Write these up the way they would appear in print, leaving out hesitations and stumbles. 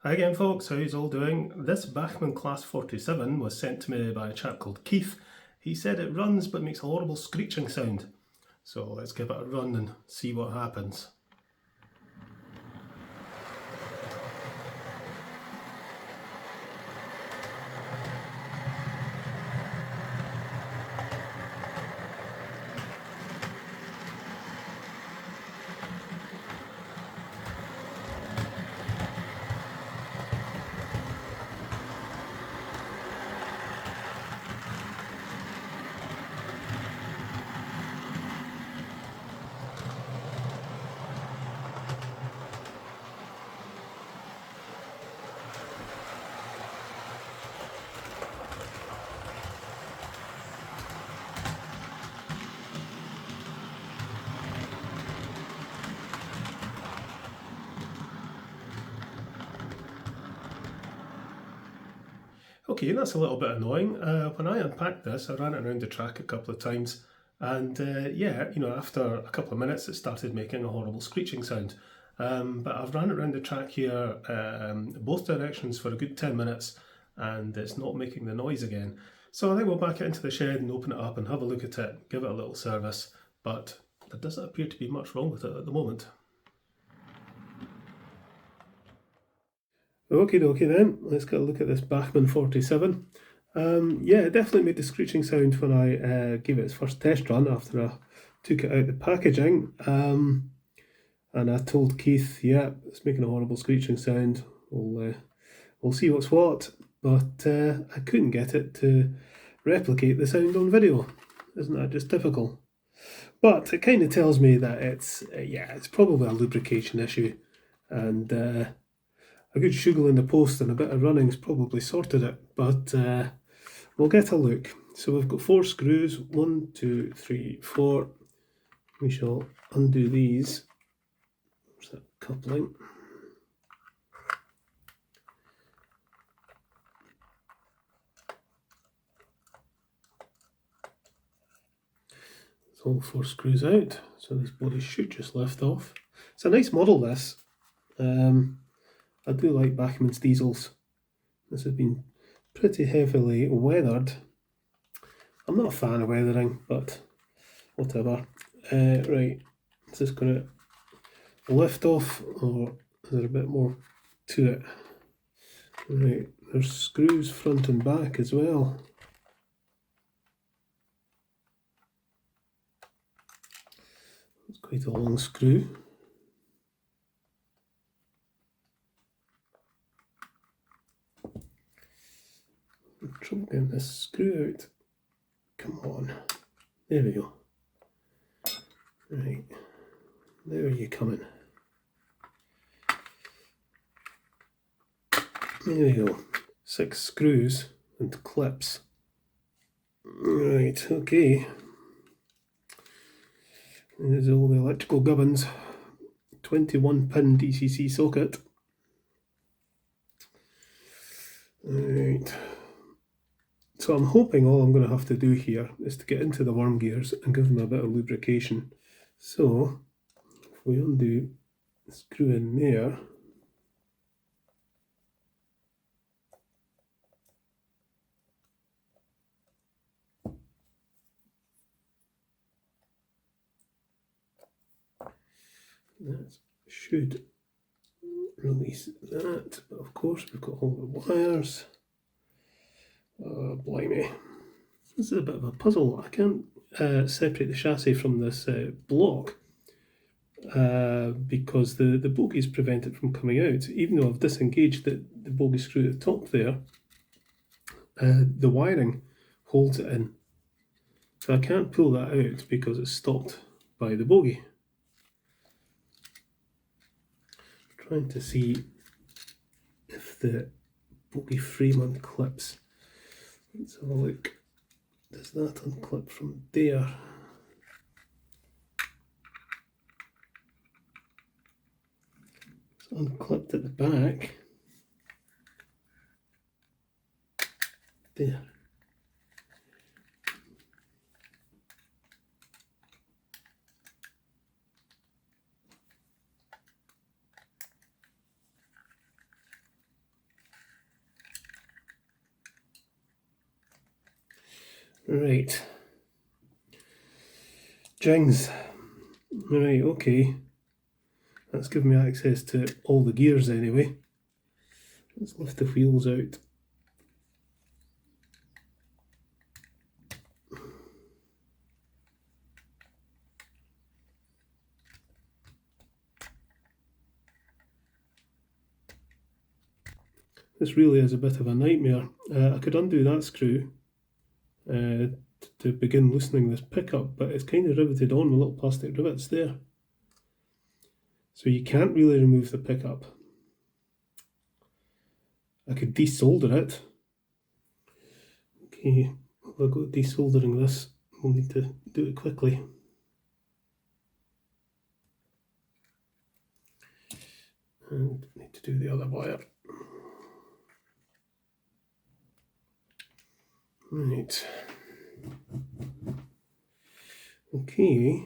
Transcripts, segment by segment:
Hi again folks, how's all doing? This Bachmann Class 47 was sent to me by a chap called Keith. He said it runs but makes a horrible screeching sound. So let's give it a run and see what happens. Okay, that's a little bit annoying. When I unpacked this, I ran it around the track a couple of times, and yeah, after a couple of minutes, it started making a horrible screeching sound. But I've ran it around the track here, both directions for a good 10 minutes, and it's not making the noise again. So I think we'll back it into the shed and open it up and have a look at it, give it a little service, but there doesn't appear to be much wrong with it at the moment. Okie dokie then, let's get a look at this Bachmann 47. Yeah, it definitely made the screeching sound when I gave it its first test run after I took it out the packaging. And I told Keith, yeah, it's making a horrible screeching sound. We'll see what's what. But I couldn't get it to replicate the sound on video. Isn't that just typical? But it kind of tells me that it's probably a lubrication issue, and a good shugle in the post and a bit of running's probably sorted it, but we'll get a look. So we've got 4 screws, 1, 2, 3, 4. We shall undo these. There's that coupling. It's all 4 screws out, so this body should just lift off. It's a nice model, this. I do like Bachmann's diesels. This has been pretty heavily weathered. I'm not a fan of weathering, but whatever. Right, is this going to lift off, or is there a bit more to it? Right, there's screws front and back as well. It's quite a long screw. I'm trouble getting this screw out. Come on. There we go. Right, there you coming. There we go. 6 screws and clips. Right, okay. There's all the electrical gubbins. 21-pin DCC socket. Right. So I'm hoping all I'm going to have to do here is to get into the worm gears and give them a bit of lubrication. So if we undo the screw in there, that should release that. But of course we've got all the wires. Blimey. This is a bit of a puzzle. I can't separate the chassis from this block because the bogies prevent it from coming out. Even though I've disengaged the bogie screw at the top there, the wiring holds it in. So I can't pull that out because it's stopped by the bogie. Trying to see if the bogie frame unclips. Let's have a look. Does that unclip from there? It's unclipped at the back. There. Right. Jings. Right, okay. That's given me access to all the gears anyway. Let's lift the wheels out. This really is a bit of a nightmare. I could undo that screw to begin loosening this pickup, but it's kind of riveted on with little plastic rivets there. So you can't really remove the pickup. I could desolder it. Okay, I'll go desoldering this. We'll need to do it quickly. And need to do the other wire. Right. Okay.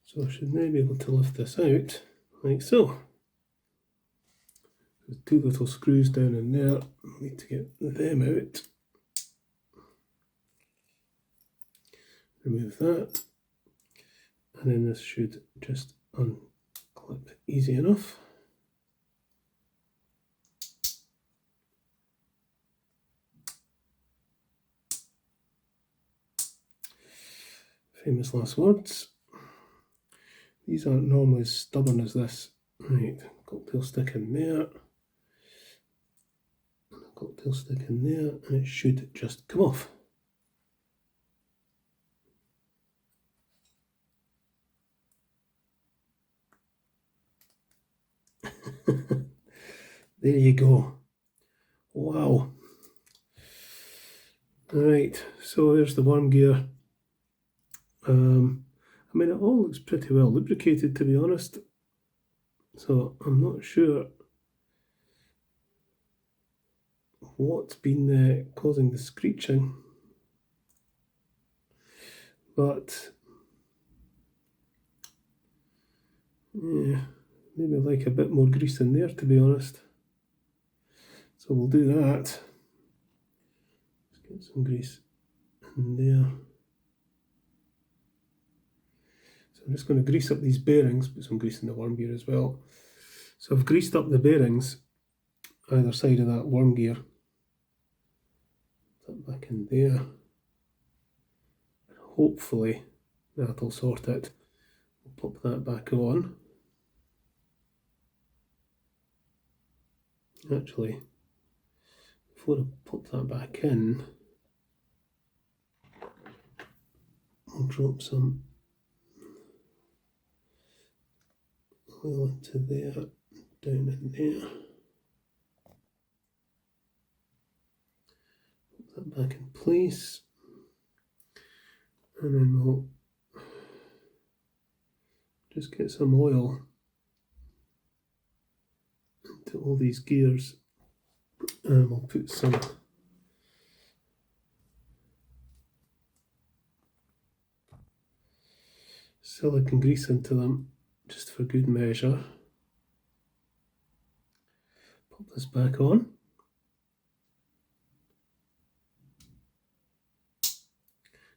So I should now be able to lift this out, like so. There's two little screws down in there. I need to get them out. Remove that. And then this should just unclip easy enough. Famous last words. These aren't normally as stubborn as this. Right, cocktail stick in there. And a cocktail stick in there, and it should just come off. There you go. Wow. Alright, so there's the worm gear. I mean, it all looks pretty well lubricated, to be honest. So I'm not sure what's been causing the screeching, but yeah, maybe I like a bit more grease in there, to be honest. So we'll do that. Let's get some grease in there. So I'm just going to grease up these bearings, put some grease in the worm gear as well. So I've greased up the bearings either side of that worm gear. Put that back in there. Hopefully that'll sort it. We'll pop that back on. Actually, before I pop that back in, I'll drop some oil into there, down in there. Put that back in place. And then we'll just get some oil into all these gears, and we'll put some silicone grease into them just for good measure. Pop this back on.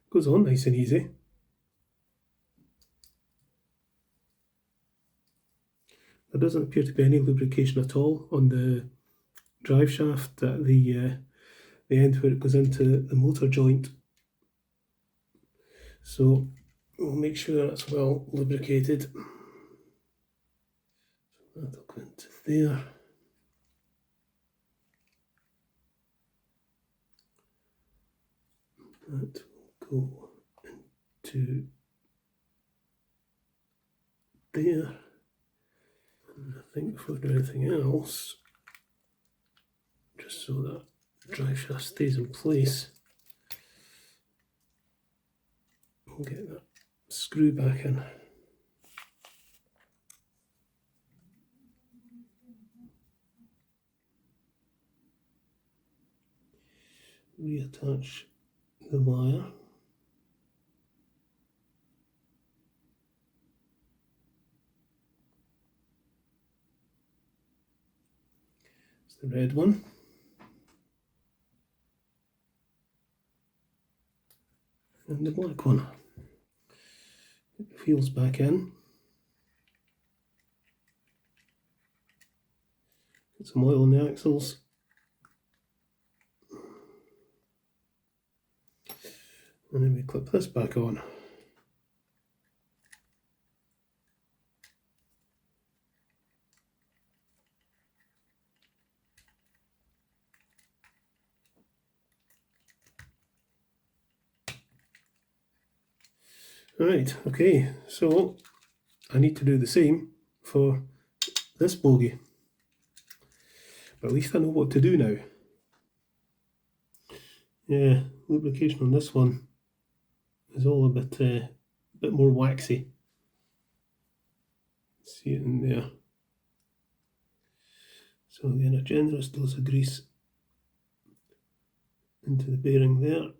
Goes on nice and easy. There doesn't appear to be any lubrication at all on the drive shaft at the end where it goes into the motor joint. So we'll make sure that's well lubricated. So that'll go into there. That will go into there. And I think before I do anything else, just so that drive shaft stays in place, we'll get that screw back in. Reattach the wire. It's the red one. And the black one. Get the wheels back in. Get some oil in the axles. And then we clip this back on. Right, okay, so I need to do the same for this bogie. But at least I know what to do now. Yeah, lubrication on this one is all a bit more waxy. See it in there. So again, a generous dose of grease into the bearing there,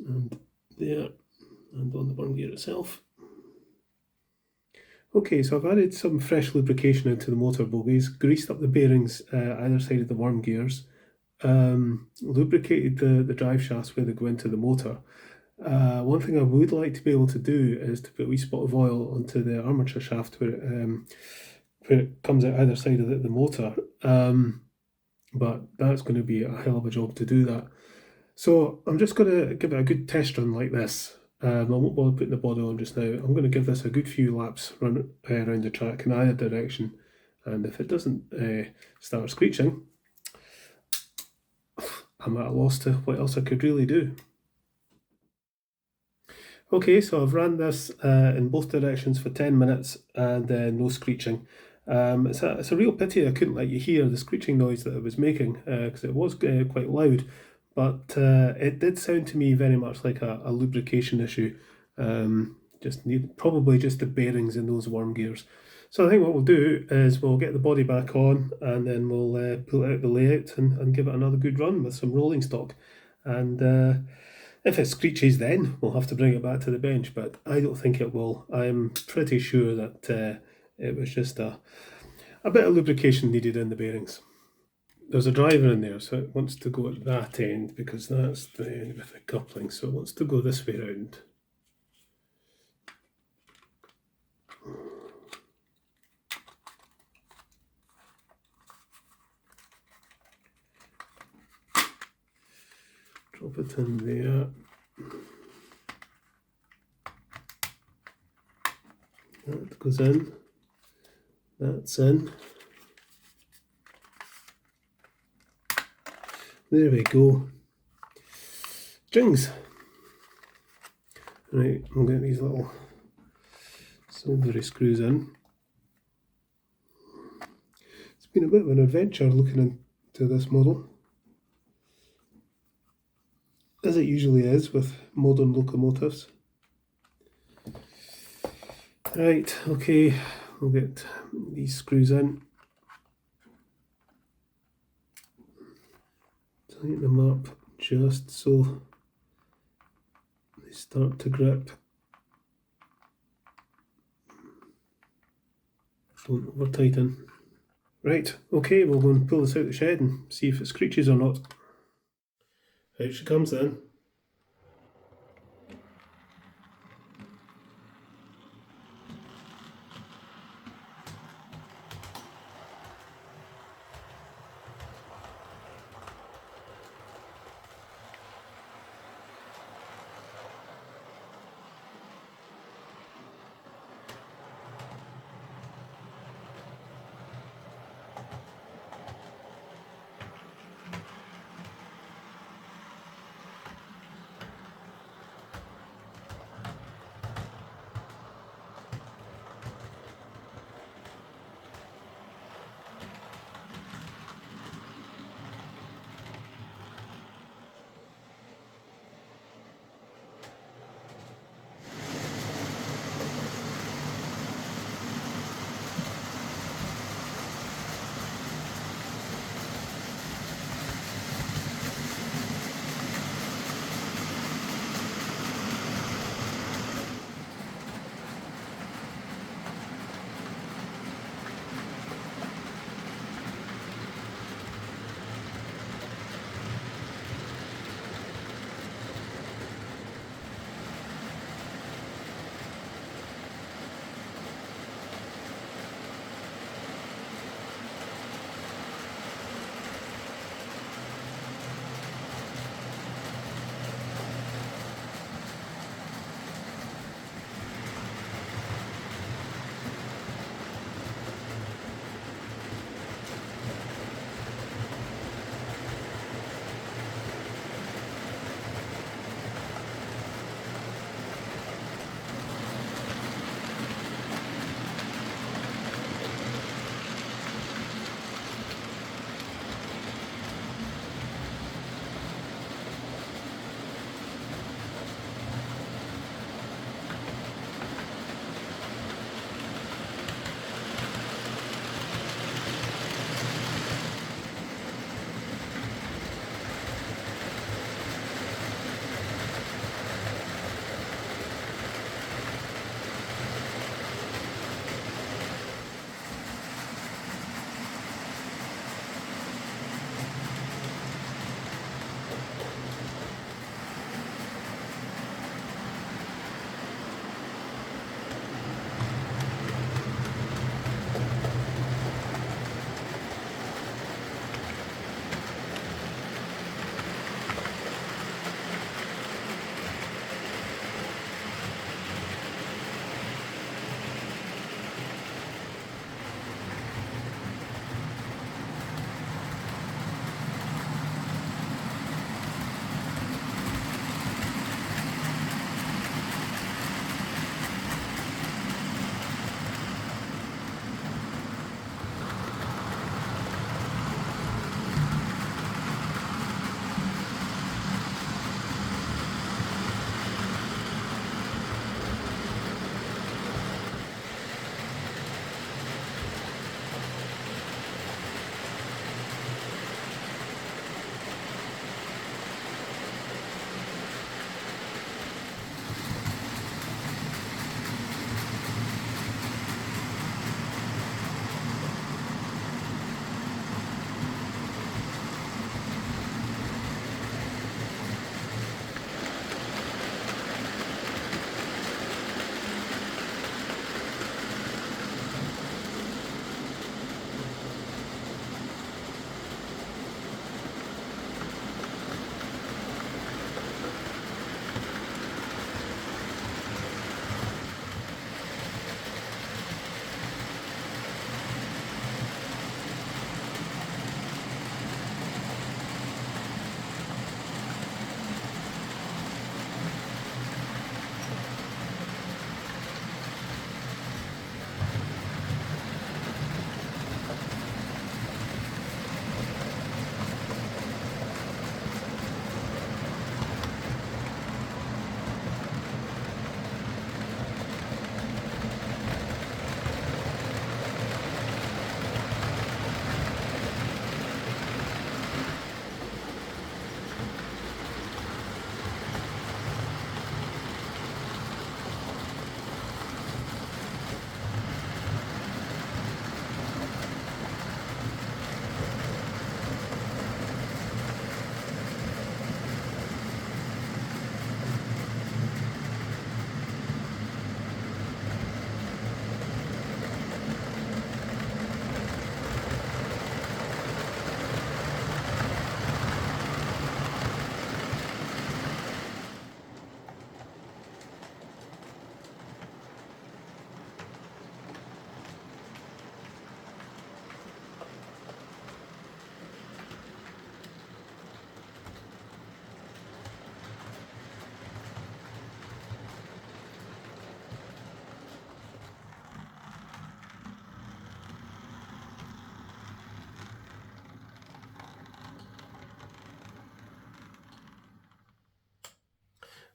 and there, and on the worm gear itself. Okay, so I've added some fresh lubrication into the motor bogies, greased up the bearings either side of the worm gears, lubricated the drive shafts where they go into the motor. One thing I would like to be able to do is to put a wee spot of oil onto the armature shaft where it comes out either side of the motor, but that's going to be a hell of a job to do that. So I'm just going to give it a good test run like this. I won't bother putting the body on just now. I'm going to give this a good few laps around the track in either direction, and if it doesn't start screeching, I'm at a loss to what else I could really do. Okay, so I've ran this in both directions for 10 minutes and no screeching. It's a real pity I couldn't let you hear the screeching noise that it was making, because it was quite loud, but it did sound to me very much like a lubrication issue. Probably just the bearings in those worm gears. So I think what we'll do is we'll get the body back on, and then we'll pull out the layout and give it another good run with some rolling stock. And if it screeches, then we'll have to bring it back to the bench, but I don't think it will. I'm pretty sure that it was just a bit of lubrication needed in the bearings. There's a driver in there, so it wants to go at that end because that's the end with the coupling, so it wants to go this way around. Drop it in there. That goes in. That's in. There we go. Jings. Right, we'll get these little silvery screws in. It's been a bit of an adventure looking into this model, as it usually is with modern locomotives. Right, okay, we'll get these screws in. Tighten them up just so they start to grip. Don't over tighten. Right, okay, we'll go and pull this out the shed and see if it screeches or not. Out she comes then.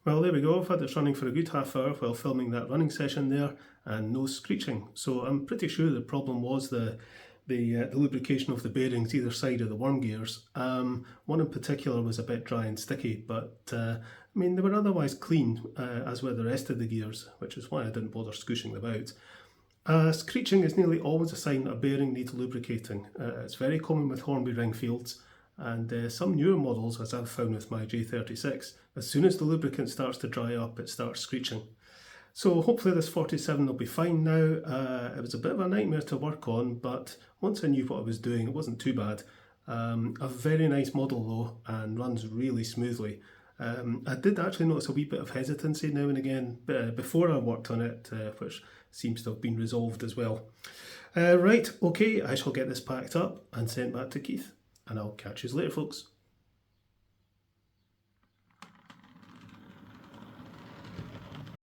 Well, there we go. I've had this running for a good half hour while filming that running session there, and no screeching. So I'm pretty sure the problem was the lubrication of the bearings either side of the worm gears. One in particular was a bit dry and sticky, but I mean they were otherwise clean, as were the rest of the gears, which is why I didn't bother squishing them out. Screeching is nearly always a sign that a bearing needs lubricating. It's very common with Hornby ring fields, and some newer models, as I've found with my J36, as soon as the lubricant starts to dry up, it starts screeching. So hopefully this 47 will be fine now. It was a bit of a nightmare to work on, but once I knew what I was doing, it wasn't too bad. A very nice model though, and runs really smoothly. I did actually notice a wee bit of hesitancy now and again before I worked on it, which seems to have been resolved as well. Right, okay, I shall get this packed up and sent back to Keith, and I'll catch you later, folks.